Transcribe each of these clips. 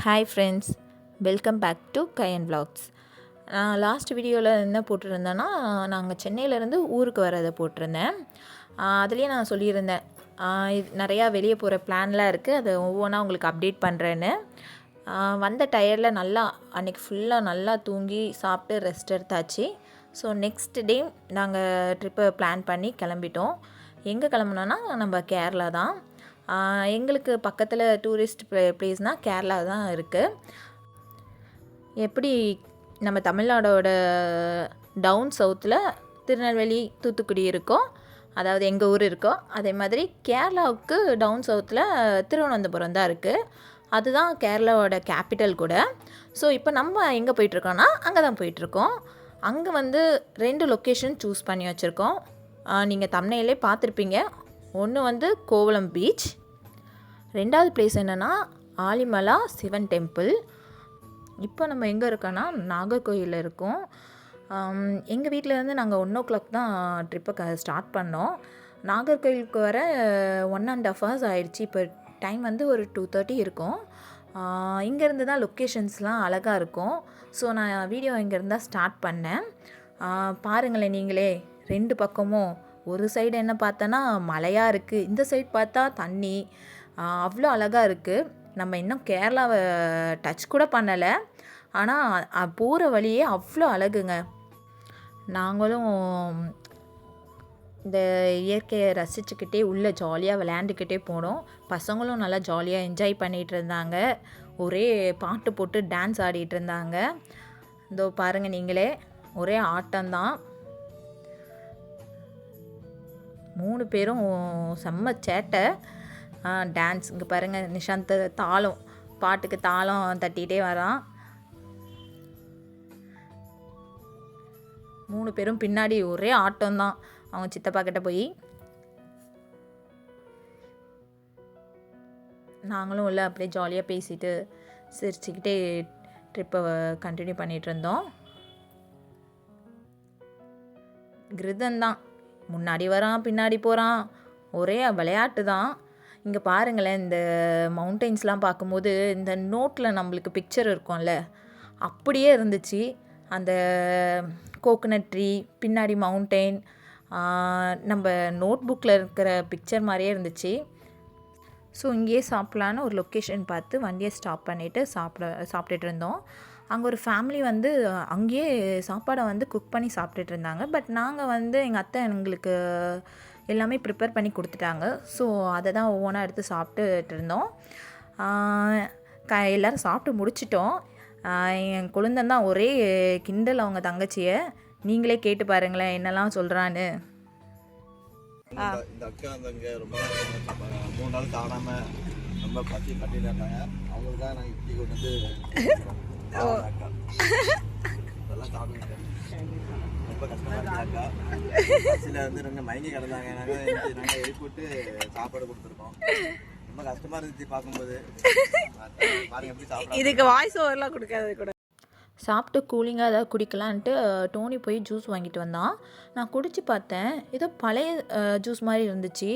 Hi friends, welcome back to Kayan vlogs. நான் last வீடியோவில் என்ன போட்டிருந்தேன்னா, நாங்கள் சென்னையிலேருந்து ஊருக்கு வரதை போட்டிருந்தேன். அதுலேயே நான் சொல்லியிருந்தேன் இது நிறையா வெளியே போகிற பிளான்லாம் இருக்குது, அதை ஒவ்வொன்றா உங்களுக்கு அப்டேட் பண்ணுறேன்னு. வந்த டயர்டில் நல்லா அன்றைக்கி ஃபுல்லாக நல்லா தூங்கி சாப்பிட்டு ரெஸ்ட் எடுத்தாச்சு. ஸோ நெக்ஸ்ட் டே நாங்கள் ட்ரிப்பை பிளான் பண்ணி கிளம்பிட்டோம். எங்கே கிளம்புனோன்னா நம்ம கேரளா தான். எங்களுக்கு பக்கத்தில் டூரிஸ்ட் பிளேஸ்னால் கேரளா தான் இருக்குது. எப்படி நம்ம தமிழ்நாடோட டவுன் சவுத்தில் திருநெல்வேலி தூத்துக்குடி இருக்கோ, அதாவது எங்கள் ஊர் இருக்கோ, அதே மாதிரி கேரளாவுக்கு டவுன் சவுத்தில் திருவனந்தபுரம் தான் இருக்குது. அதுதான் கேரளாவோட கேபிட்டல் கூட. ஸோ இப்போ நம்ம எங்கே போயிட்டுருக்கோன்னா அங்கே தான் போயிட்டுருக்கோம். அங்கே வந்து 2 லொக்கேஷன் சூஸ் பண்ணி வச்சுருக்கோம். நீங்கள் தம்ப்நெயிலே பார்த்துருப்பீங்க. ஒன்று வந்து கோவளம் பீச், 2வது பிளேஸ் என்னென்னா ஆலிமலா சிவன் டெம்பிள். இப்போ நம்ம எங்கே இருக்கோன்னா நாகர்கோயிலில் இருக்கோம். எங்கள் வீட்டிலேருந்து நாங்கள் 1 o'clock தான் ட்ரிப்பை ஸ்டார்ட் பண்ணோம். நாகர்கோயிலுக்கு வர 1.5 hours ஆயிடுச்சு. இப்போ டைம் வந்து ஒரு 2:30 இருக்கும். இங்கேருந்து தான் லொக்கேஷன்ஸ்லாம் அழகாக இருக்கும். ஸோ நான் வீடியோ இங்கேருந்து தான் ஸ்டார்ட் பண்ணேன். பாருங்களேன் நீங்களே, 2 பக்கமும் ஒரு சைடு என்ன பார்த்தோன்னா மலையாக இருக்குது, இந்த சைடு பார்த்தா தண்ணி. அவ்வளோ அழகாக இருக்குது. நம்ம இன்னும் கேரளாவை டச் கூட பண்ணலை, ஆனால் போகிற வழியே அவ்வளோ அழகுங்க. நாங்களும் இந்த இயற்கையை ரசிச்சுக்கிட்டே உள்ளே ஜாலியாக விளையாண்டுக்கிட்டே போனோம். பசங்களும் நல்லா ஜாலியாக என்ஜாய் பண்ணிகிட்டு இருந்தாங்க. ஒரே பாட்டு போட்டு டான்ஸ் ஆடிட்டு இருந்தாங்க. இதோ பாருங்கள் நீங்களே, ஒரே ஆட்டம்தான். 3 பேரும் செம்ம சேட்டை. டான்ஸ் இங்கே பாருங்கள், நிஷாந்த் தாளம், பாட்டுக்கு தாளம் தட்டிகிட்டே வரான். 3 பேரும் பின்னாடி ஒரே ஆட்டம்தான். அவங்க சித்தப்பா கிட்ட போய் நாங்களும் உள்ள அப்படியே ஜாலியாக பேசிட்டு சிரிச்சுக்கிட்டே ட்ரிப்பை கண்டினியூ பண்ணிகிட்டு இருந்தோம். கிருதன் தான் முன்னாடி வரான், பின்னாடி போகிறான், ஒரே விளையாட்டு தான். இங்கே பாருங்களேன், இந்த மவுண்டெயின்ஸ்லாம் பார்க்கும்போது இந்த நோட்டில் நம்மளுக்கு பிக்சர் இருக்கும்ல, அப்படியே இருந்துச்சு. அந்த கோகனட் ட்ரீ, பின்னாடி மவுண்டெயின், நம்ம நோட் புக்கில் இருக்கிற பிக்சர் மாதிரியே இருந்துச்சு. ஸோ இங்கேயே சாப்பிட்லான்னு ஒரு லொக்கேஷன் பார்த்து வண்டியை ஸ்டாப் பண்ணிவிட்டு சாப்பிட்டுட்டு இருந்தோம். அங்கே ஒரு ஃபேமிலி வந்து அங்கேயே சாப்பாடை வந்து குக் பண்ணி சாப்பிட்டுட்டு இருந்தாங்க. பட் நாங்கள் வந்து எங்கள் அத்தை எங்களுக்கு எல்லாமே ப்ரிப்பேர் பண்ணி கொடுத்துட்டாங்க. ஸோ அதை தான் ஒவ்வொன்றா எடுத்து சாப்பிட்டுட்டு இருந்தோம். எல்லோரும் சாப்பிட்டு முடிச்சிட்டோம். என் குழந்தைன் தான் ஒரே கிண்டல் அவங்க தங்கச்சியை. நீங்களே கேட்டு பாருங்களேன் என்னெல்லாம் சொல்கிறான்னு. இந்த அக்கா அங்கே ரொம்ப 3 நாள் காணாம ரொம்ப பற்றி கட்டிட்டு இருந்தாங்க. அவங்களுக்காக நாங்கள் இட்லி கொண்டு வந்து அக்கா இதெல்லாம் சாப்பிட்டு ரொம்ப கஷ்டமாக இருந்தா அக்கா. பஸ்ஸில் வந்து நாங்கள் மயங்கி கிடந்தாங்க. நாங்கள் எழுப்பிவிட்டு சாப்பாடு கொடுத்துருக்கோம். ரொம்ப கஷ்டமாக இருந்துச்சு பார்க்கும்போது. பாருங்க எப்படி சாப்பிட. இதுக்கு வாய்ஸ் ஓவர்லாம் கொடுக்காது கூட. சாப்பிட்டு கூலிங்காக ஏதாவது குடிக்கலான்ட்டு டோனி போய் ஜூஸ் வாங்கிட்டு வந்தான். நான் குடித்து பார்த்தேன், ஏதோ பழைய ஜூஸ் மாதிரி இருந்துச்சு.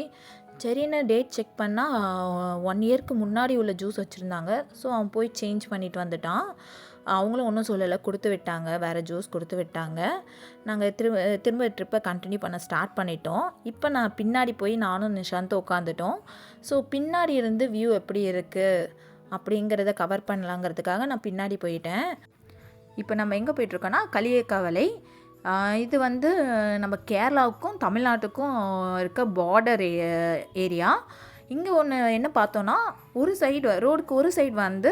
சரின்னு டேட் செக் பண்ணால் 1 yearக்கு முன்னாடி உள்ள ஜூஸ் வச்சுருந்தாங்க. ஸோ அவன் போய் சேஞ்ச் பண்ணிட்டு வந்துட்டான். அவங்களும் ஒன்றும் சொல்லலை, கொடுத்து விட்டாங்க, வேறு ஜூஸ் கொடுத்து விட்டாங்க. நாங்கள் திரும்ப ட்ரிப்பை கண்டினியூ பண்ண ஸ்டார்ட் பண்ணிட்டோம். இப்போ நான் பின்னாடி போய் நானும் நிஷாந்த் உட்காந்துட்டோம். ஸோ பின்னாடி இருந்து வியூ எப்படி இருக்குது அப்படிங்கிறத கவர் பண்ணலாங்கிறதுக்காக நான் பின்னாடி போயிட்டேன். இப்போ நம்ம எங்கே போயிட்டுருக்கோன்னா களியக்காவலை. இது வந்து நம்ம கேரளாவுக்கும் தமிழ்நாட்டுக்கும் இருக்க பார்டர் ஏரியா. இங்கே ஒன்று என்ன பார்த்தோன்னா, ஒரு சைடு ரோடுக்கு ஒரு சைடு வந்து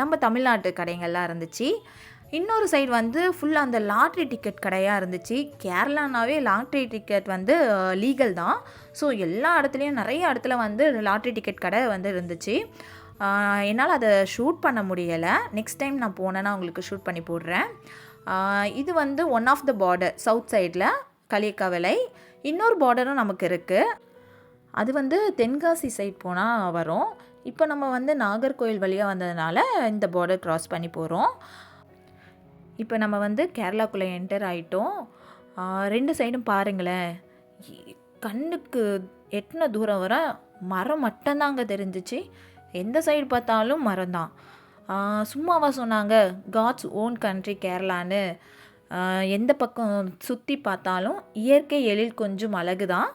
நம்ம தமிழ்நாட்டு கடைங்கள்லாம் இருந்துச்சு. இன்னொரு சைடு வந்து ஃபுல்லாக அந்த லாட்ரி டிக்கெட் கடையாக இருந்துச்சு. கேரளானாவே லாட்ரி டிக்கெட் வந்து லீகல் தான். ஸோ எல்லா இடத்துலையும் நிறைய இடத்துல வந்து லாட்ரி டிக்கெட் கடை வந்து இருந்துச்சு. என்னால் அதை ஷூட் பண்ண முடியலை. நெக்ஸ்ட் டைம் நான் போனேன்னா உங்களுக்கு ஷூட் பண்ணி போடுறேன். இது வந்து one of the border south சைடில் களியக்காவலை. இன்னொரு பார்டரும் நமக்கு இருக்குது, அது வந்து தென்காசி சைட் போனால் வரும். இப்போ நம்ம வந்து நாகர்கோயில் வழியாக வந்ததுனால இந்த பார்டர் க்ராஸ் பண்ணி போகிறோம். இப்போ நம்ம வந்து கேரளாக்குள்ளே என்டர் ஆகிட்டோம். 2 சைடும் பாருங்களேன், கண்ணுக்கு எட்டின தூரம் வர மரம் மட்டும்தாங்க தெரிஞ்சிச்சு. எந்த சைடு பார்த்தாலும் மரம் தான். சும்மாவா சொன்னாங்க காட்ஸ் ஓன் கண்ட்ரி கேரளான்னு. எந்த பக்கம் சுற்றி பார்த்தாலும் இயற்கை எழில் கொஞ்சம் அழகு தான்.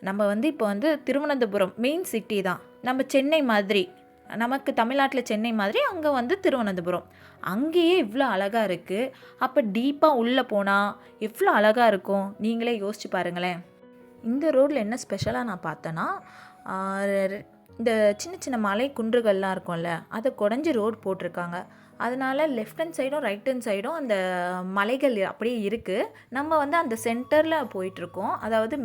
நம்ம வந்து இப்போ வந்து திருவனந்தபுரம் மெயின் சிட்டி தான். நம்ம சென்னை மாதிரி, நமக்கு தமிழ்நாட்டில் சென்னை மாதிரி அங்கே வந்து திருவனந்தபுரம். அங்கேயே இவ்வளோ அழகாக இருக்குது. அப்போ டீப்பாக உள்ளே போனால் எவ்வளோ அழகாக இருக்கும், நீங்களே யோசிச்சு பாருங்களேன். இந்த ரோட்டில் என்ன ஸ்பெஷலாக நான் பார்த்தேன்னா, இந்த சின்ன சின்ன மலை குன்றுகள்லாம் இருக்கும்ல, அதை குடஞ்சி ரோடு போட்டிருக்காங்க. அதனால் லெஃப்ட் ஹேண்ட் சைடும் ரைட் ஹேண்ட் சைடும் அந்த மலைகள் அப்படியே இருக்குது. நம்ம வந்து அந்த சென்டரில் போயிட்டுருக்கோம். அதாவது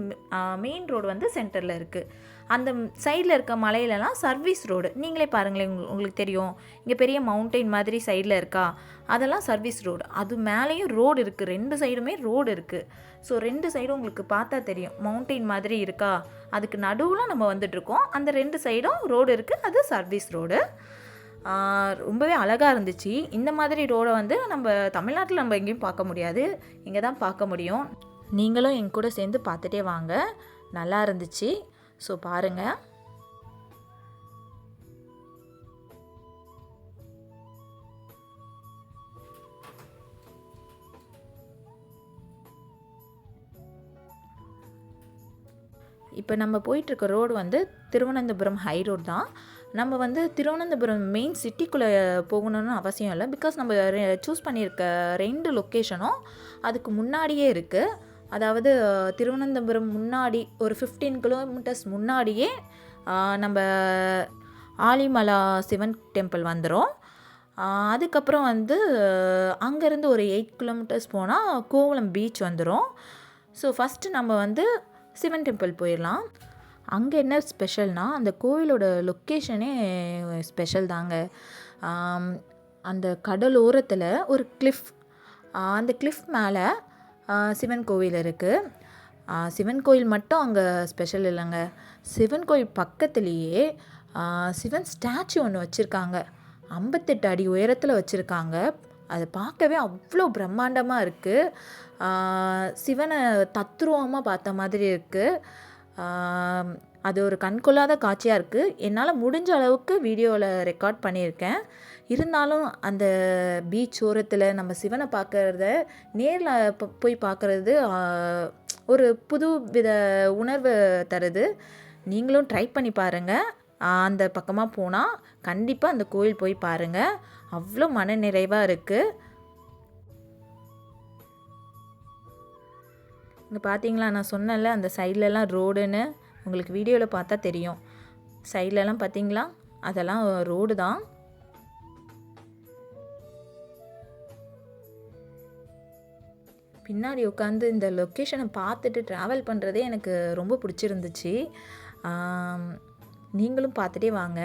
மெயின் ரோடு வந்து சென்டரில் இருக்குது. அந்த சைடில் இருக்க மலையிலலாம் சர்வீஸ் ரோடு. நீங்களே பாருங்களேன், உங்களுக்கு தெரியும். இங்கே பெரிய மவுண்டெயின் மாதிரி சைடில் இருக்கா, அதெல்லாம் சர்வீஸ் ரோடு. அது மேலேயும் ரோடு இருக்குது, 2 சைடுமே ரோடு இருக்குது. ஸோ 2 சைடும் உங்களுக்கு பார்த்தா தெரியும், மவுண்டெயின் மாதிரி இருக்கா, அதுக்கு நடுவில் நம்ம வந்துட்டுருக்கோம். அந்த 2 சைடும் ரோடு இருக்குது, அது சர்வீஸ் ரோடு. ரொம்பவே அழகாக இருந்துச்சு. இந்த மாதிரி ரோடை வந்து நம்ம தமிழ்நாட்டில் நம்ம எங்கேயும் பார்க்க முடியாது, இங்கே தான் பார்க்க முடியும். நீங்களும் என் கூட சேர்ந்து பார்த்துட்டே வாங்க, நல்லா இருந்துச்சு. ஸோ பாருங்கள். இப்போ நம்ம போயிட்டுருக்க ரோடு வந்து திருவனந்தபுரம் ஹை ரோடு தான். நம்ம வந்து திருவனந்தபுரம் மெயின் சிட்டிக்குள்ளே போகணுன்னு அவசியம் இல்லை. பிகாஸ் நம்ம சூஸ் பண்ணியிருக்க 2 லொக்கேஷனும் அதுக்கு முன்னாடியே இருக்குது. அதாவது திருவனந்தபுரம் முன்னாடி ஒரு 15 கிலோமீட்டர்ஸ் முன்னாடியே நம்ம ஆலிமலா சிவன் டெம்பிள் வந்துடும். அதுக்கப்புறம் வந்து அங்கேருந்து ஒரு 8 கிலோமீட்டர்ஸ் போனால் கோவளம் பீச் வந்துடும். ஸோ ஃபஸ்ட்டு நம்ம வந்து சிவன் டெம்பிள் போயிடலாம். அங்கே என்ன ஸ்பெஷல்னால், அந்த கோவிலோட லொக்கேஷனே ஸ்பெஷல் தாங்க. அந்த கடலோரத்தில் ஒரு கிளிஃப், அந்த கிளிஃப் மேலே சிவன் கோவில் இருக்குது. சிவன் கோயில் மட்டும் அங்கே ஸ்பெஷல் இல்லைங்க. சிவன் கோயில் பக்கத்துலேயே சிவன் ஸ்டாச்சு ஒன்று வச்சுருக்காங்க. 58 அடி உயரத்தில் வச்சுருக்காங்க. அதை பார்க்கவே அவ்வளோ பிரம்மாண்டமாக இருக்குது. சிவனை தத்ரூபமாக பார்த்த மாதிரி இருக்குது. அது ஒரு கண்கொள்ளாத காட்சியாக இருக்குது. என்னால் முடிஞ்ச அளவுக்கு வீடியோவில் ரெக்கார்ட் பண்ணியிருக்கேன். இருந்தாலும் அந்த பீச் ஓரத்தில் நம்ம சிவனை பார்க்குறத நேரில் போய் பார்க்குறது ஒரு புது வித உணர்வு தருது. நீங்களும் ட்ரை பண்ணி பாருங்கள். அந்த பக்கமாக போனால் கண்டிப்பாக அந்த கோயில் போய் பாருங்கள், அவ்வளோ மன நிறைவாக இருக்குது. இங்கே பார்த்தீங்களா, நான் சொன்னேன்ல அந்த சைட்லலாம் ரோடுன்னு, உங்களுக்கு வீடியோவில் பார்த்தா தெரியும். சைட்லலாம் பார்த்தீங்களா, அதெல்லாம் ரோடு தான். பின்னாடி உட்காந்து இந்த லொக்கேஷனை பார்த்துட்டு ட்ராவல் பண்ணுறதே எனக்கு ரொம்ப பிடிச்சிருந்துச்சு. நீங்களும் பார்த்துட்டே வாங்க.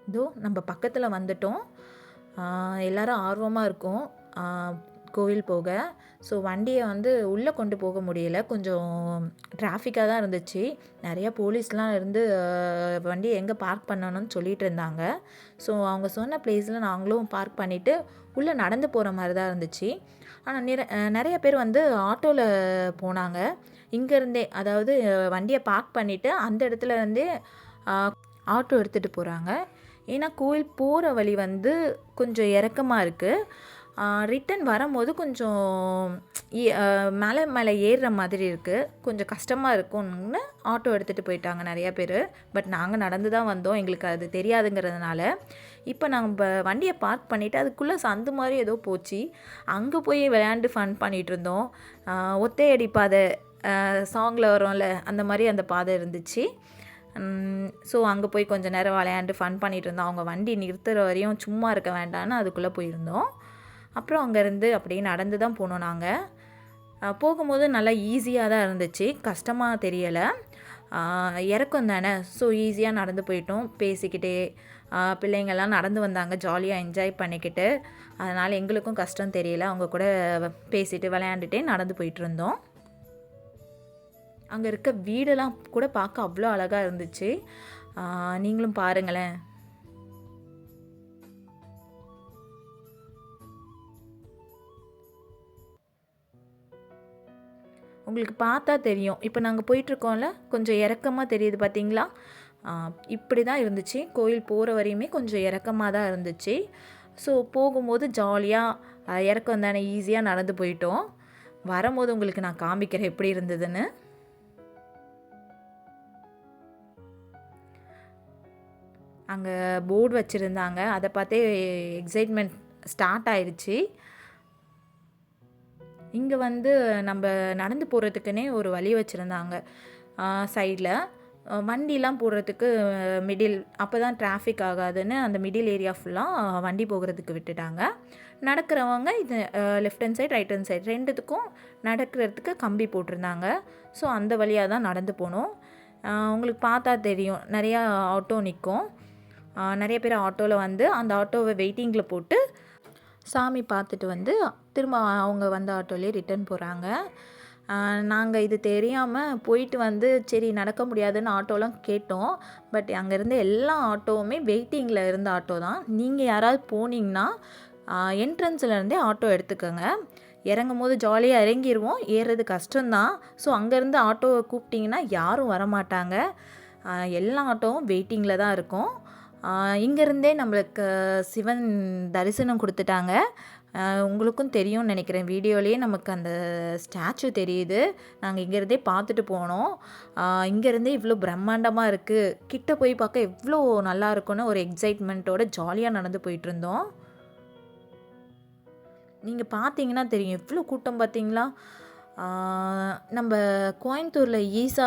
இதோ நம்ம பக்கத்தில் வந்துட்டோம். எல்லாரும் ஆர்வமாக இருக்கும் கோவில் போக. ஸோ வண்டியை வந்து உள்ளே கொண்டு போக முடியல, கொஞ்சம் டிராஃபிக்காக தான் இருந்துச்சு. நிறையா போலீஸ்லாம் இருந்து வண்டியை எங்கே பார்க் பண்ணணும்னு சொல்லிகிட்டு இருந்தாங்க. ஸோ அவங்க சொன்ன பிளேஸில் நாங்களும் பார்க் பண்ணிவிட்டு உள்ளே நடந்து போகிற மாதிரி தான் இருந்துச்சு. ஆனால் நிறைய பேர் வந்து ஆட்டோவில் போனாங்க இங்கேருந்தே. அதாவது வண்டியை பார்க் பண்ணிவிட்டு அந்த இடத்துல இருந்தே ஆட்டோ எடுத்துகிட்டு போகிறாங்க. ஏன்னா கோயில் போகிற வழி வந்து கொஞ்சம் இறக்கமாக இருக்குது. ரிட்டன் வரும்போது கொஞ்சம் மேலே ஏறுற மாதிரி இருக்குது, கொஞ்சம் கஷ்டமாக இருக்கும்னு ஆட்டோ எடுத்துகிட்டு போயிட்டாங்க நிறையா பேர். பட் நாங்கள் நடந்து தான் வந்தோம், எங்களுக்கு அது தெரியாதுங்கிறதுனால. இப்போ நாங்கள் வண்டியை பார்க் பண்ணிவிட்டு அதுக்குள்ளே சந்து மாதிரி ஏதோ போச்சு, அங்கே போய் விளையாண்டு ஃபன் பண்ணிகிட்டு இருந்தோம். ஒத்தையடி பாதை சாங்கில் வரும்ல, அந்த மாதிரி அந்த பாதை இருந்துச்சு. ஸோ அங்கே போய் கொஞ்சம் நேரம் விளையாண்டு ஃபன் பண்ணிகிட்டு இருந்தோம். அவங்க வண்டி நிறுத்துகிற வரையும் சும்மா இருக்க வேண்டான்னு அதுக்குள்ளே போயிருந்தோம். அப்புறம் அங்கேருந்து அப்படியே நடந்து தான் போனோம். நாங்கள் போகும்போது நல்லா ஈஸியாக தான் இருந்துச்சு, கஷ்டமாக தெரியலை. இறக்கம் தானே, ஸோ ஈஸியாக நடந்து போயிட்டோம். பேசிக்கிட்டே பிள்ளைங்கள்லாம் நடந்து வந்தாங்க, ஜாலியாக என்ஜாய் பண்ணிக்கிட்டு. அதனால் எங்களுக்கும் கஷ்டம் தெரியல, அவங்க கூட பேசிட்டு விளையாண்டுட்டே நடந்து போயிட்டு இருந்தோம். அங்கே இருக்க வீடெல்லாம் கூட பார்க்க அவ்வளோ அழகாக இருந்துச்சு. நீங்களும் பாருங்களேன். உங்களுக்கு பார்த்தா தெரியும். இப்போ நாங்கள் போயிட்டுருக்கோம்ல, கொஞ்சம் இறக்கமாக தெரியுது பார்த்தீங்களா? இப்படி தான் இருந்துச்சு. கோயில் போகிற வரையுமே கொஞ்சம் இறக்கமாக தான் இருந்துச்சு. ஸோ போகும்போது ஜாலியாக இறக்கம் தானே, ஈஸியாக நடந்து போயிட்டோம். வரும்போது உங்களுக்கு நான் காமிக்கிறேன் எப்படி இருந்ததுன்னு. அங்கே போர்டு வச்சுருந்தாங்க, அதை பார்த்தே எக்ஸைட்மெண்ட் ஸ்டார்ட் ஆயிடுச்சு. இங்கே வந்து நம்ம நடந்து போகிறதுக்குன்னே ஒரு வழி வச்சுருந்தாங்க சைடில். வண்டிலாம் போடுறதுக்கு மிடில், அப்போ தான் டிராஃபிக் ஆகாதுன்னு அந்த மிடில் ஏரியா ஃபுல்லாக வண்டி போகிறதுக்கு விட்டுட்டாங்க. நடக்கிறவங்க இது left hand side right hand side ரெண்டுத்துக்கும் நடக்கிறதுக்கு கம்பி போட்டிருந்தாங்க. ஸோ அந்த வழியாக தான் நடந்து போனோம். உங்களுக்கு பார்த்தா தெரியும், நிறையா ஆட்டோ நிற்கும். நிறைய பேர் ஆட்டோவில் வந்து அந்த ஆட்டோவை வெயிட்டிங்கில் போட்டு சாமி பார்த்துட்டு வந்து திரும்ப அவங்க வந்த ஆட்டோலேயே ரிட்டர்ன் போகிறாங்க. நாங்கள் இது தெரியாமல் போயிட்டு வந்து சரி நடக்க முடியாதுன்னு ஆட்டோலாம் கேட்டோம். பட் அங்கேருந்து எல்லா ஆட்டோவுமே வெயிட்டிங்கில் இருந்த ஆட்டோ தான். நீங்கள் யாராவது போனீங்கன்னா என்ட்ரன்ஸ்லேருந்தே ஆட்டோ எடுத்துக்கோங்க. இறங்கும் போது ஜாலியாக இறங்கிடுவோம், ஏறுறது கஷ்டம்தான். ஸோ அங்கேருந்து ஆட்டோவை கூப்பிட்டிங்கன்னா யாரும் வரமாட்டாங்க. எல்லா ஆட்டோவும் வெயிட்டிங்கில் தான் இருக்கும். இங்கேருந்தே நம்மளுக்கு சிவன் தரிசனம் கொடுத்துட்டாங்க. உங்களுக்கும் தெரியும்னு நினைக்கிறேன், வீடியோலேயே நமக்கு அந்த ஸ்டாச்சு தெரியுது. நாங்கள் இங்கேருந்தே பார்த்துட்டு போனோம். இங்கேருந்தே இவ்வளோ பிரம்மாண்டமாக இருக்குது, கிட்ட போய் பார்க்க எவ்வளோ நல்லா இருக்குன்னு ஒரு எக்ஸைட்மெண்ட்டோட ஜாலியாக நடந்து போயிட்டுருந்தோம். நீங்கள் பார்த்தீங்கன்னா தெரியும் எவ்வளோ கூட்டம் பார்த்தீங்களா? நம்ம கோயம்புத்தூரில் ஈசா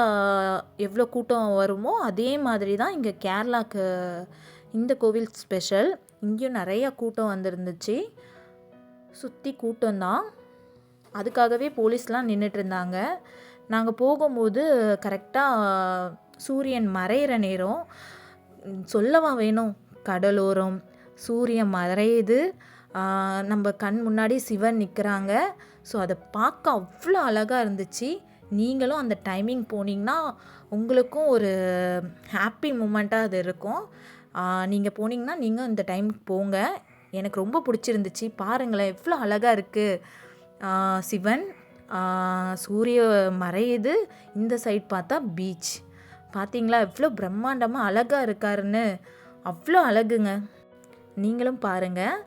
எவ்வளோ கூட்டம் வருமோ அதே மாதிரி தான் இங்கே கேரளாவுக்கு இந்த கோவில் ஸ்பெஷல். இங்கேயும் நிறையா கூட்டம் வந்துருந்துச்சு, சுற்றி கூட்டம்தான். அதுக்காகவே போலீஸ்லாம் நின்றுட்டு இருந்தாங்க. நாங்கள் போகும்போது கரெக்டாக சூரியன் மறையிற நேரம். சொல்லவா வேணும், கடலோரம் சூரியன் மறையுது, நம்ம கண் முன்னாடி சிவன் நிற்கிறாங்க. ஸோ அதை பார்க்க அவ்வளோ அழகாக இருந்துச்சு. நீங்களும் அந்த டைமிங் போனீங்கன்னா உங்களுக்கும் ஒரு ஹாப்பி மூமெண்ட்டாக அது இருக்கும். நீங்கள் போனீங்கன்னா நீங்கள் இந்த டைமுக்கு போங்க. எனக்கு ரொம்ப பிடிச்சிருந்துச்சு. பாருங்களேன் எவ்வளோ அழகாக இருக்குது சிவன். சூரிய மறையுது, இந்த சைட் பார்த்தா பீச். பார்த்தீங்களா எவ்வளோ பிரம்மாண்டமாக அழகாக இருக்காருன்னு? அவ்வளோ அழகுங்க. நீங்களும் பாருங்கள்.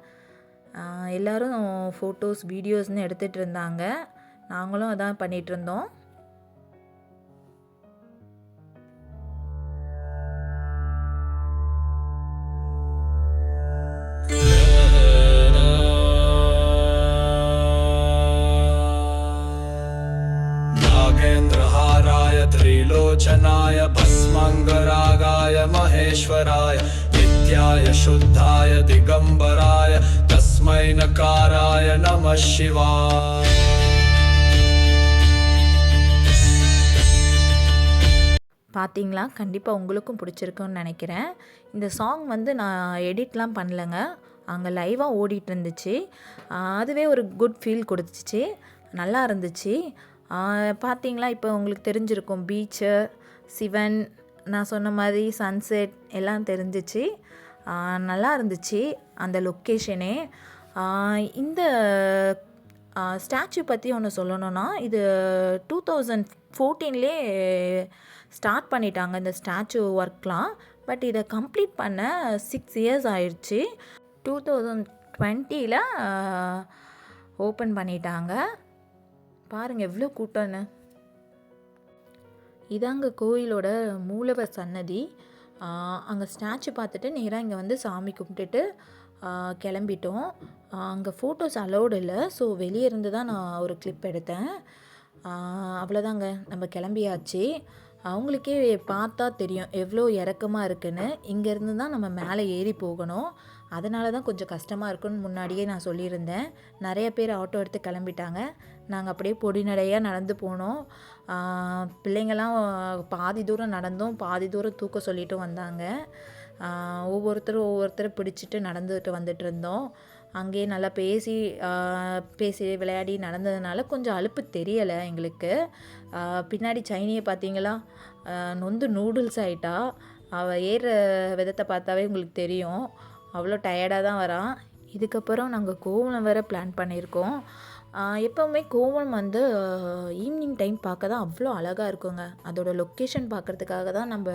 எல்லோரும் ஃபோட்டோஸ் வீடியோஸ்னு எடுத்துகிட்டு இருந்தாங்க. நாங்களும் அதான் பண்ணிகிட்ருந்தோம். नागेन्द्रहाराय त्रिलोचनाय भस्मङ्गरागाय महेश्वराय नित्याय शुद्धाय दिगम्बराय तस्मै नकाराय नमः शिवाय. பார்த்தீங்களா, கண்டிப்பாக உங்களுக்கும் பிடிச்சிருக்குன்னு நினைக்கிறேன். இந்த சாங் வந்து நான் எடிட்லாம் பண்ணலைங்க, அங்கே லைவாக ஓடிட்டு இருந்துச்சு. அதுவே ஒரு குட் ஃபீல் கொடுத்துச்சு, நல்லா இருந்துச்சு. பார்த்தீங்களா, இப்போ உங்களுக்கு தெரிஞ்சிருக்கும் பீச்சு, சிவன், நான் சொன்ன மாதிரி சன்செட் எல்லாம் தெரிஞ்சிச்சு. நல்லா இருந்துச்சு அந்த லொக்கேஷனே. இந்த ஸ்டாச்சு பற்றி ஒன்று சொல்லணுன்னா, இது 2014லே ஸ்டார்ட் பண்ணிட்டாங்க இந்த ஸ்டாச்சு ஒர்க்லாம். பட் இதை கம்ப்ளீட் பண்ண 6 இயர்ஸ் ஆயிடுச்சு. 2020ல் ஓப்பன் பண்ணிட்டாங்க. பாருங்கள் எவ்வளோ கூட்டம்னு. இதாங்க கோயிலோட மூலவர் சன்னதி. அங்கே ஸ்டாச்சு பார்த்துட்டு நேராக இங்கே வந்து சாமி கும்பிட்டுட்டு கிளம்பிட்டோம். அங்கே ஃபோட்டோஸ் அலோடு இல்லை, ஸோ வெளியே இருந்து தான் நான் ஒரு கிளிப் எடுத்தேன். அவ்வளோதாங்க, நம்ம கிளம்பியாச்சு. அவங்களுக்கே பார்த்தா தெரியும் எவ்வளோ இறக்கமாக இருக்குன்னு. இங்கேருந்து தான் நம்ம மேலே ஏறி போகணும். அதனால தான் கொஞ்சம் கஷ்டமாக இருக்குன்னு முன்னாடியே நான் சொல்லியிருந்தேன். நிறைய பேர் ஆட்டோ எடுத்து கிளம்பிட்டாங்க. நாங்கள் அப்படியே பொடிநடையாக நடந்து போனோம். பிள்ளைங்கள்லாம் பாதி தூரம் நடந்தோம், பாதி தூரம் தூக்க சொல்லிட்டு வந்தாங்க. ஒவ்வொருத்தரும் பிடிச்சிட்டு நடந்துட்டு வந்துட்டு இருந்தோம். அங்கேயே நல்லா பேசி விளையாடி நடந்ததுனால கொஞ்சம் அலுப்பு தெரியலை எங்களுக்கு. பின்னாடி சைனியை பார்த்தீங்களா, நொந்து நூடுல்ஸ் ஆகிட்டா. அவள் ஏறுற விதத்தை பார்த்தாவே உங்களுக்கு தெரியும், அவ்வளோ டயர்டாக தான் வரான். இதுக்கப்புறம் நாங்கள் கோவலம் வேறு பிளான் பண்ணியிருக்கோம். எப்போவுமே கோவளம் வந்து ஈவினிங் டைம் பார்க்க தான் அவ்வளோ அழகாக இருக்குங்க. அதோடய லொக்கேஷன் பார்க்குறதுக்காக தான் நம்ம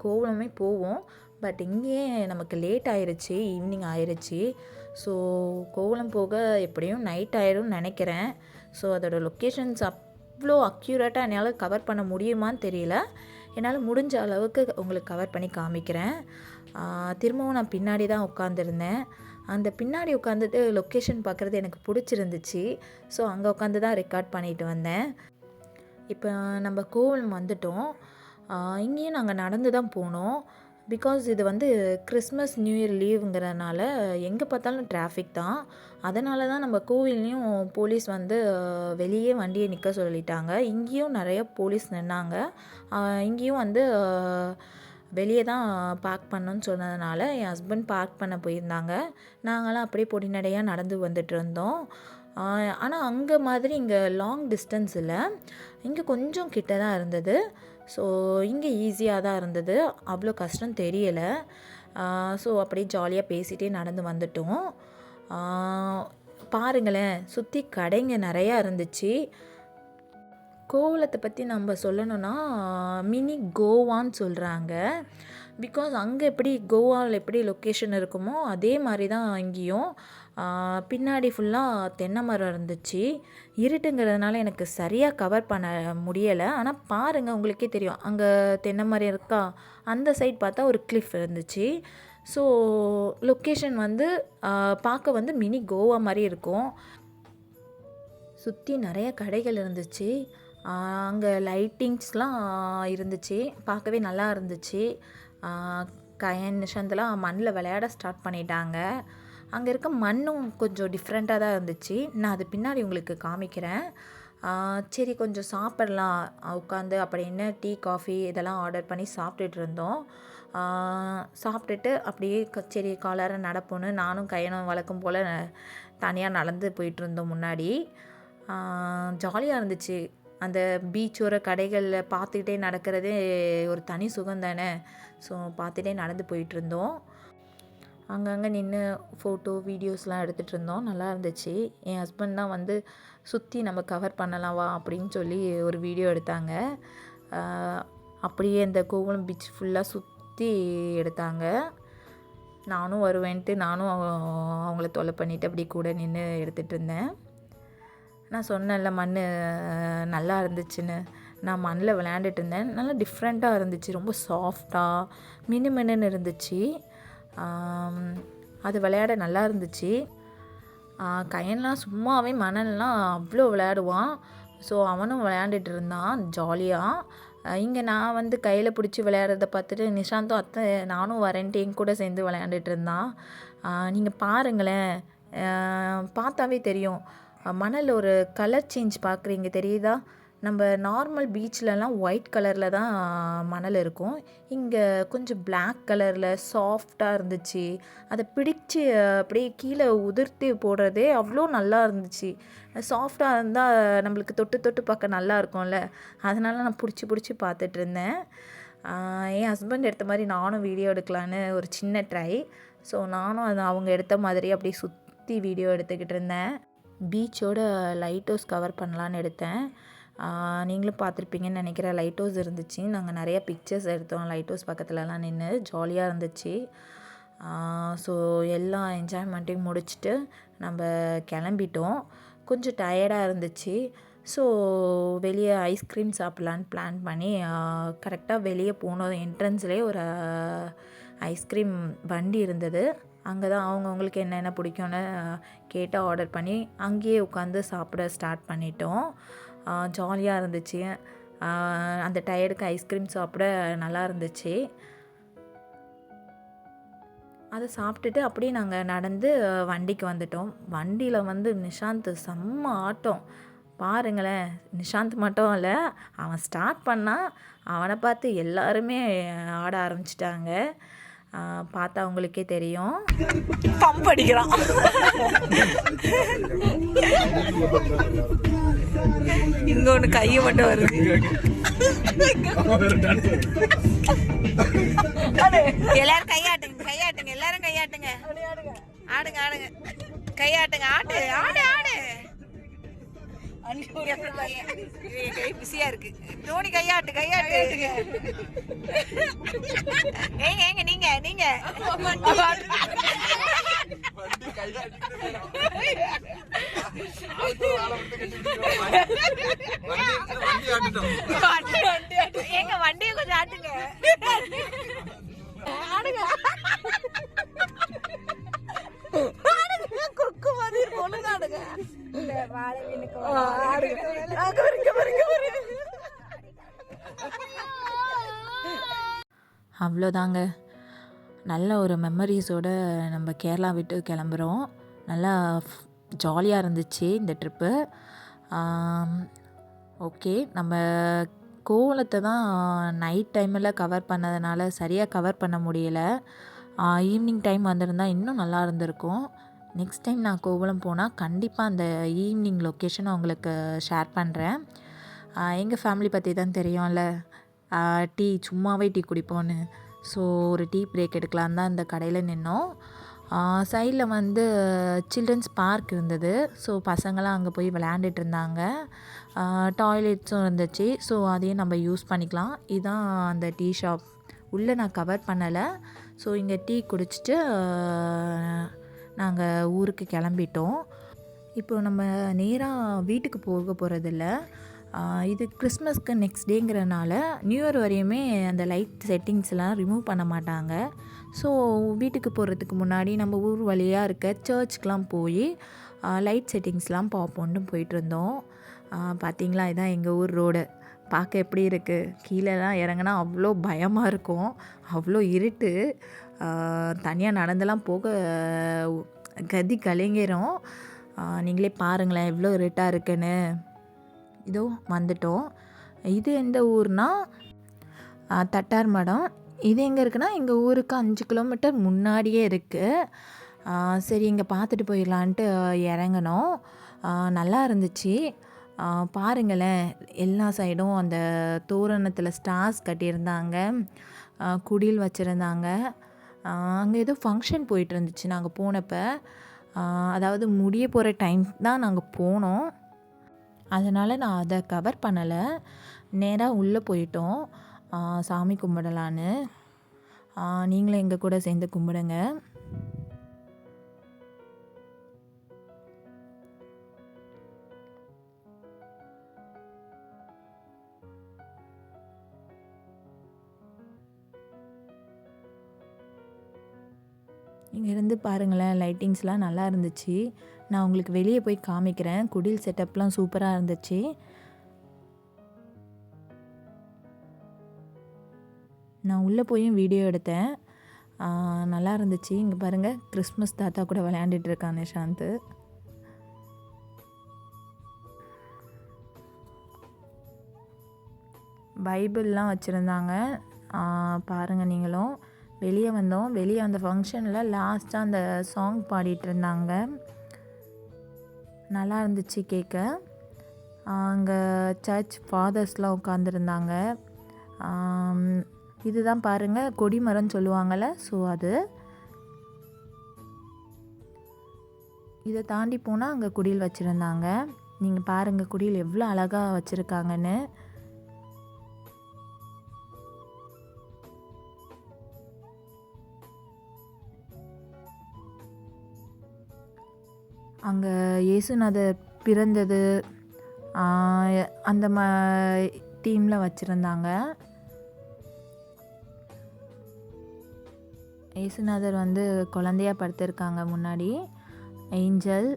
கோவளமே போவோம். பட் இங்கேயே நமக்கு லேட் ஆயிடுச்சு, ஈவினிங் ஆயிடுச்சு. ஸோ கோவளம் போக எப்படியும் நைட் ஆயிடும்னு நினைக்கிறேன். ஸோ அதோடய லொக்கேஷன்ஸ் அவ்வளோ அக்யூரேட்டாக என்னால் கவர் பண்ண முடியுமான்னு தெரியல. என்னால் முடிஞ்ச அளவுக்கு உங்களுக்கு கவர் பண்ணி காமிக்கிறேன். திரும்பவும் நான் பின்னாடி தான் உட்காந்துருந்தேன். அந்த பின்னாடி உட்காந்துட்டு லொக்கேஷன் பார்க்குறது எனக்கு பிடிச்சிருந்துச்சு. ஸோ அங்கே உட்காந்து தான் ரெக்கார்ட் பண்ணிட்டு வந்தேன். இப்போ நம்ம கோவளம் வந்துட்டோம். இங்கேயும் நாங்கள் நடந்து தான் போனோம். பிகாஸ் இது வந்து கிறிஸ்மஸ் நியூ இயர் லீவுங்கிறனால எங்கே பார்த்தாலும் டிராஃபிக் தான். அதனால தான் நம்ம கோவில்லையும் போலீஸ் வந்து வெளியே வண்டியை நிற்க சொல்லிட்டாங்க. இங்கேயும் நிறைய போலீஸ் நின்னாங்க. இங்கேயும் வந்து வெளியே தான் பார்க் பண்ணணுன்னு சொன்னதுனால என் ஹஸ்பண்ட் பார்க் பண்ண போயிருந்தாங்க. நாங்களாம் அப்படியே பொடிநடையாக நடந்து வந்துட்டு இருந்தோம். ஆனால் அங்கே மாதிரி இங்கே லாங் டிஸ்டன்ஸ் இல்லை, இங்கே கொஞ்சம் கிட்ட தான் இருந்தது. ஸோ இங்கே ஈஸியாக தான் இருந்தது, அவ்வளோ கஷ்டம் தெரியலை. ஸோ அப்படியே ஜாலியாக பேசிகிட்டே நடந்து வந்துட்டோம். பாருங்களேன், சுற்றி கடைங்க நிறையா இருந்துச்சு. கோவளத்தை பற்றி நம்ம சொல்லணுன்னா மினி கோவான்னு சொல்கிறாங்க. பிகாஸ் அங்கே எப்படி கோவாவில் எப்படி லொக்கேஷன் இருக்குமோ அதே மாதிரி தான் இங்கேயும். பின்னாடி ஃபுல்லாக தென்னை மரம் இருந்துச்சு. இருட்டுங்கிறதுனால எனக்கு சரியாக கவர் பண்ண முடியலை. ஆனால் பாருங்கள், உங்களுக்கே தெரியும், அங்கே தென்னை மரம் இருக்கா, அந்த சைட் பார்த்தா ஒரு கிளிஃப் இருந்துச்சு. ஸோ லொக்கேஷன் வந்து பார்க்க வந்து மினி கோவா மாதிரி இருக்கும். சுற்றி நிறைய கடைகள் இருந்துச்சு. அங்கே லைட்டிங்ஸ்லாம் இருந்துச்சு, பார்க்கவே நல்லா இருந்துச்சு. கயன் நிஷாந்தெலாம் மண்ணில் விளையாட ஸ்டார்ட் பண்ணிட்டாங்க. அங்கே இருக்க மண்ணும் கொஞ்சம் டிஃப்ரெண்ட்டாக தான் இருந்துச்சு. நான் அது பின்னாடி உங்களுக்கு காமிக்கிறேன். சரி கொஞ்சம் சாப்பிடலாம் உட்காந்து அப்படின்னு டீ காஃபி இதெல்லாம் ஆர்டர் பண்ணி சாப்பிட்டுட்டு இருந்தோம். சாப்பிட்டுட்டு அப்படியே சரி காலார நடப்போன்னு நானும் கையனும் வழக்கம் போல் தனியாக நடந்து போயிட்டுருந்தோம் முன்னாடி. ஜாலியாக இருந்துச்சு. அந்த பீச்சோர கடைகளில் பார்த்துக்கிட்டே நடக்கிறதே ஒரு தனி சுகம் தானே. ஸோ பார்த்துட்டே நடந்து போயிட்டுருந்தோம். அங்கங்கே நின்று ஃபோட்டோ வீடியோஸ்லாம் எடுத்துகிட்டு இருந்தோம். நல்லா இருந்துச்சு. என் ஹஸ்பண்ட் தான் வந்து சுற்றி நம்ம கவர் பண்ணலாம் வா அப்படின்னு சொல்லி ஒரு வீடியோ எடுத்தாங்க. அப்படியே இந்த கோவளம் பீச் ஃபுல்லாக சுற்றி எடுத்தாங்க. நானும் வருவேன்ட்டு நானும் அவங்கள தொலை பண்ணிவிட்டு அப்படி கூட நின்று எடுத்துகிட்டு இருந்தேன். நான் சொன்னேன்ல மண் நல்லா இருந்துச்சுன்னு. நான் மண்ணில் விளையாண்டுட்டு இருந்தேன். நல்லா டிஃப்ரெண்ட்டாக இருந்துச்சு, ரொம்ப சாஃப்டாக மினுமினுன்னு இருந்துச்சு. அது விளையாட நல்லா இருந்துச்சு. கையெல்லாம் சும்மாவே மணல்லாம் அவ்வளோ விளையாடுவான். ஸோ அவனும் விளையாண்டுட்டு இருந்தான் ஜாலியாக. இங்கே நான் வந்து கையில் பிடிச்சி விளையாடுறத பார்த்துட்டு நிஷாந்தும் அத்தை நானும் வரேன்ட்டு என் கூட சேர்ந்து விளையாண்டுட்டு இருந்தான். நீங்கள் பாருங்களேன், பார்த்தாவே தெரியும் மணல் ஒரு கலர் சேஞ்ச் பார்க்குறீங்க தெரியுதா? நம்ம நார்மல் பீச்லலாம் ஒயிட் கலரில் தான் மணல் இருக்கும். இங்கே கொஞ்சம் பிளாக் கலரில் சாஃப்டாக இருந்துச்சு. அதை பிடிச்சி அப்படியே கீழே உதிர்த்தி போடுறதே அவ்வளோ நல்லா இருந்துச்சு. சாஃப்டாக இருந்தால் நம்மளுக்கு தொட்டு தொட்டு பார்க்க நல்லா இருக்கும்ல, அதனால் நான் பிடிச்சி பார்த்துட்டு இருந்தேன். என் ஹஸ்பண்ட் எடுத்த மாதிரி நானும் வீடியோ எடுக்கலான்னு ஒரு சின்ன ட்ரை. ஸோ நானும் அது அவங்க எடுத்த மாதிரி அப்படியே சுற்றி வீடியோ எடுத்துக்கிட்டு இருந்தேன். பீச்சோட லைட் ஹவுஸ் கவர் பண்ணலான்னு எடுத்தேன். நீங்களும் பார்த்துருப்பீங்கன்னு நினைக்கிறேன். லைட் ஹவுஸ் இருந்துச்சு. நாங்கள் நிறைய பிக்சர்ஸ் எடுத்தோம் லைட் ஹவுஸ் பக்கத்துலலாம் நின்று. ஜாலியாக இருந்துச்சு. ஸோ எல்லா என்ஜாய்மெண்ட்டையும் முடிச்சுட்டு நம்ம கிளம்பிட்டோம். கொஞ்சம் டயர்டாக இருந்துச்சு. ஸோ வெளியே ஐஸ்கிரீம் சாப்பிட்லான்னு பிளான் பண்ணி கரெக்டாக வெளியே போனோம். என்ட்ரன்ஸ்லேயே ஒரு ஐஸ்கிரீம் வண்டி இருந்தது. அங்கே தான் அவங்களுக்கு என்னென்ன பிடிக்கும்னு கேட்டு ஆர்டர் பண்ணி அங்கேயே உட்காந்து சாப்பிட ஸ்டார்ட் பண்ணிட்டோம். ஜாலியாக இருந்துச்சு. அந்த டயர்டுக்கு ஐஸ்கிரீம் சாப்பிட நல்லா இருந்துச்சு. அதை சாப்பிட்டுட்டு அப்படியே நாங்கள் நடந்து வண்டிக்கு வந்துட்டோம். வண்டியில் வந்து நிஷாந்த் செம்ம ஆட்டம் பாருங்களேன். நிஷாந்த் மட்டும் இல்லை, அவன் ஸ்டார்ட் பண்ணால் அவனை பார்த்து எல்லாருமே ஆட ஆரம்பிச்சிட்டாங்க. பார்த்தா அவங்களுக்கே தெரியும். பம்ப் அடிக்கிறான். இங்க ஒன்று கையை மட்டும் வருது. எல்லாரும் கையாட்டுங்க, கையாட்டுங்க, எல்லாரும் கையாட்டுங்க. ஆடுங்க ஆடுங்க, கையாட்டுங்க. ஆடு ஆடு ஆடு. கை பிஸியா இருக்கு. டோனி கையாட்டு கையாட்டு. ஏங்க ஏங்க நீங்க நீங்க ஏங்க வண்டியை கொஞ்சம் ஆட்டுங்க. ஆடுங்க கொக்கு மாதிரி பொழுதாடுங்க. அவ்வளோதாங்க. நல்ல ஒரு மெமரிஸோடு நம்ம கேரளா விட்டு கிளம்புறோம். நல்லா ஜாலியாக இருந்துச்சு இந்த ட்ரிப்பு. ஓகே, நம்ம கோவளத்தை தான் நைட் டைமில் கவர் பண்ணதுனால சரியாக கவர் பண்ண முடியலை. ஈவினிங் டைம் வந்திருந்தா இன்னும் நல்லா இருந்திருக்கும். நெக்ஸ்ட் டைம் நான் கோவளம் போனால் கண்டிப்பாக அந்த ஈவினிங் லொக்கேஷனை உங்களுக்கு ஷேர் பண்ணுறேன். எங்கள் ஃபேமிலி பற்றி தான் தெரியும்ல, டீ சும்மாவே டீ குடிப்போன்னு. ஸோ ஒரு டீ பிரேக் எடுக்கலான்னு தான் இந்த கடையில் நின்னோம். சைடில் வந்து சில்ட்ரன்ஸ் பார்க் இருந்தது. ஸோ பசங்களாம் அங்கே போய் விளையாண்டுட்டு இருந்தாங்க. டாய்லெட்ஸும் இருந்துச்சு. ஸோ அதையும் நம்ம யூஸ் பண்ணிக்கலாம். இதுதான் அந்த டீ ஷாப். உள்ளே நான் கவர் பண்ணலை. ஸோ இங்கே டீ குடிச்சிட்டு நாங்கள் ஊருக்கு கிளம்பிட்டோம். இப்போது நம்ம நேராக வீட்டுக்கு போக போகிறதில்ல. இது கிறிஸ்மஸ்க்கு நெக்ஸ்ட் டேங்கிறனால நியூ இயர் வரையுமே அந்த லைட் செட்டிங்ஸ்லாம் ரிமூவ் பண்ண மாட்டாங்க. ஸோ வீட்டுக்கு போகிறதுக்கு முன்னாடி நம்ம ஊர் வழியாக இருக்க சர்ச்சுக்கெலாம் போய் லைட் செட்டிங்ஸ்லாம் பார்ப்போன்னு போயிட்டுருந்தோம். பார்த்திங்களா, இதுதான் எங்கள் ஊர் ரோடு. பார்க்க எப்படி இருக்குது. கீழேலாம் இறங்கினா அவ்வளோ பயமாக இருக்கும். அவ்வளோ இருட்டு. தனியாக நடந்தெல்லாம் போக கதி கலைஞரும். நீங்களே பாருங்களேன் எவ்வளோ இருட்டாக இருக்குன்னு. இதோ வந்துட்டோம். இது எந்த ஊர்னால் தட்டார் மடம். இது எங்கே இருக்குன்னா எங்கள் ஊருக்கு 5 கிலோமீட்டர் முன்னாடியே இருக்குது. சரி இங்கே பார்த்துட்டு போயிடலான்ட்டு இறங்கினோம். நல்லா இருந்துச்சு. பாருங்களேன், எல்லா சைடும் அந்த தோரணத்தில் ஸ்டார்ஸ் கட்டியிருந்தாங்க, குடில் வச்சுருந்தாங்க. அங்கே ஏதோ ஃபங்க்ஷன் போயிட்டு இருந்துச்சு நாங்கள் போனப்போ. அதாவது முடிய போகிற டைம் தான் நாங்கள் போனோம். அதனால் நான் அதை கவர் பண்ணலை. நேராக உள்ளே போயிட்டோம் சாமி கும்பிடலான்னு. நீங்களும் எங்கள் கூட சேர்ந்து கும்பிடுங்க. இங்கேருந்து பாருங்களேன், லைட்டிங்ஸ்லாம் நல்லா இருந்துச்சு. நான் உங்களுக்கு வெளியே போய் காமிக்கிறேன். குடில் செட்டப்லாம் சூப்பராக இருந்துச்சு. நான் உள்ளே போயும் வீடியோ எடுத்தேன். நல்லா இருந்துச்சு. இங்கே பாருங்கள், கிறிஸ்மஸ் தாத்தா கூட விளையாண்டுட்டு இருக்கான் நிஷாந்த். பைபிள்லாம் வச்சுருந்தாங்க. பாருங்கள் நீங்களும். வெளியே வந்தோம். வெளியே அந்த ஃபங்க்ஷனில் லாஸ்ட்டாக அந்த சாங் பாடிட்டு இருந்தாங்க. நல்லா இருந்துச்சு கேட்க. அங்கே சர்ச் ஃபாதர்ஸ்லாம் உட்காந்துருந்தாங்க. இதுதான் பாருங்கள் கொடிமரம்னு சொல்லுவாங்கள்ல, ஸோ அது. இதை தாண்டி போனால் அங்கே குடில் வச்சுருந்தாங்க. நீங்கள் பாருங்கள் குடில் எவ்வளோ அழகாக வச்சுருக்காங்கன்னு. அங்கே இயேசுநாதர் பிறந்தது அந்த தீமில் வச்சுருந்தாங்க. இயேசுநாதர் வந்து குழந்தையாக படுத்திருக்காங்க முன்னாடி. ஏஞ்சல்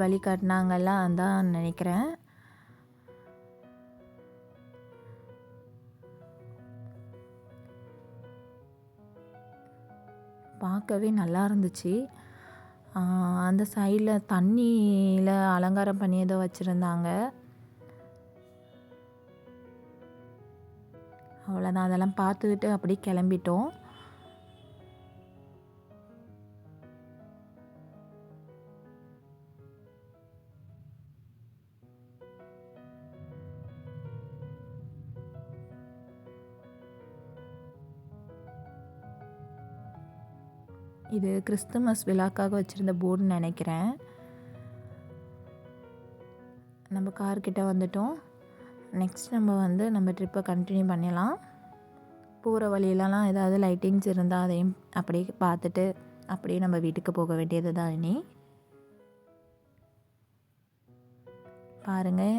வழிகாட்டினாங்கலாம் அதான் நினைக்கிறேன். பார்க்கவே நல்லா இருந்துச்சு. அந்த சைடில் தண்ணியில் அலங்காரம் பண்ணி ஏதோ வச்சுருந்தாங்க. அவ்வளோதான். அதெல்லாம் பார்த்துக்கிட்டு அப்படியே கிளம்பிட்டோம். இது கிறிஸ்துமஸ் விழாக்காக வச்சுருந்த போர்டுன்னு நினைக்கிறேன். நம்ம கார்கிட்ட வந்துட்டோம். நெக்ஸ்ட் நம்ம வந்து நம்ம ட்ரிப்பை கண்டினியூ பண்ணிடலாம். போகிற வழியிலலாம் ஏதாவது லைட்டிங்ஸ் இருந்தால் அதையும் அப்படியே பார்த்துட்டு அப்படியே நம்ம வீட்டுக்கு போக வேண்டியது தான் இனி. பாருங்கள்,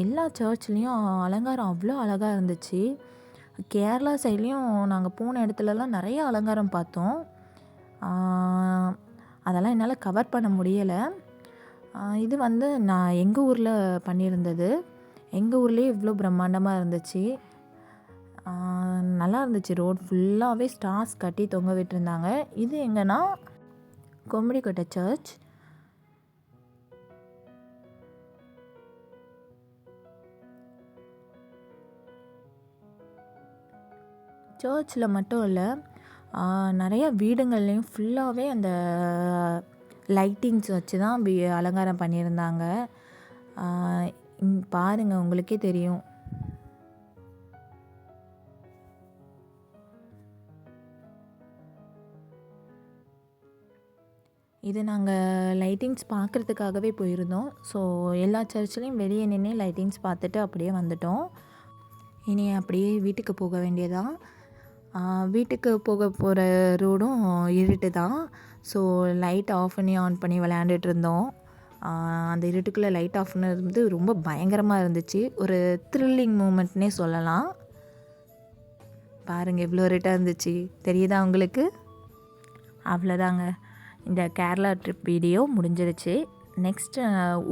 எல்லா சர்ச்லேயும் அலங்காரம் அவ்வளோ அழகாக இருந்துச்சு. கேரளா சைட்லேயும் நாங்கள் போன இடத்துலலாம் நிறைய அலங்காரம் பார்த்தோம். அதெல்லாம் என்னால் கவர் பண்ண முடியலை. இது வந்து நான் எங்கள் ஊரில் பண்ணியிருந்தது. எங்கள் ஊர்லேயே இவ்வளோ பிரம்மாண்டமாக இருந்துச்சு. நல்லா இருந்துச்சு. ரோட் ஃபுல்லாகவே ஸ்டார்ஸ் கட்டி தொங்க விட்டுருந்தாங்க. இது எங்கன்னா கொம்படிக்கோட்டை சர்ச். சர்ச்சில் மட்டும் இல்லை, நிறைய வீடுங்கள்லேயும் ஃபுல்லாகவே அந்த லைட்டிங்ஸ் வச்சு தான் அலங்காரம் பண்ணியிருந்தாங்க. பாருங்கள், உங்களுக்கே தெரியும். இது நாங்கள் லைட்டிங்ஸ் பார்க்குறதுக்காகவே போயிருந்தோம். ஸோ எல்லா சர்ச்லேயும் வெளியே நின்று லைட்டிங்ஸ் பார்த்துட்டு அப்படியே வந்துட்டோம். இனி அப்படியே வீட்டுக்கு போக வேண்டியதான். வீட்டுக்கு போகிற ரோடும் இருட்டு தான். ஸோ லைட் ஆஃப் பண்ணி ஆன் பண்ணி விளையாண்டுட்டு இருந்தோம். அந்த இருட்டுக்குள்ளே லைட் ஆஃப் பண்ணது ரொம்ப பயங்கரமாக இருந்துச்சு. ஒரு த்ரில்லிங் மூமெண்ட்னே சொல்லலாம். பாருங்கள், எவ்வளோ இருட்டாக இருந்துச்சு, தெரியுதா உங்களுக்கு? அவ்வளோதாங்க, இந்த கேரளா ட்ரிப் வீடியோ முடிஞ்சிருச்சு. நெக்ஸ்ட்டு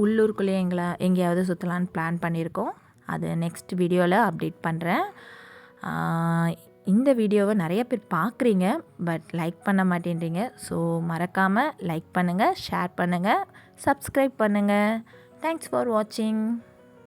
உள்ளூருக்குள்ளேயே எங்கேயாவது சுற்றலான்னு பிளான் பண்ணியிருக்கோம். அது நெக்ஸ்ட் வீடியோவில் அப்டேட் பண்ணுறேன். இந்த வீடியோவை நிறைய பேர் பார்க்குறீங்க, பட் லைக் பண்ண மாட்டேன்றீங்க. ஸோ மறக்காமல் லைக் பண்ணுங்கள், ஷேர் பண்ணுங்கள், சப்ஸ்கிரைப் பண்ணுங்கள். தேங்க்ஸ் ஃபார் வாட்சிங்.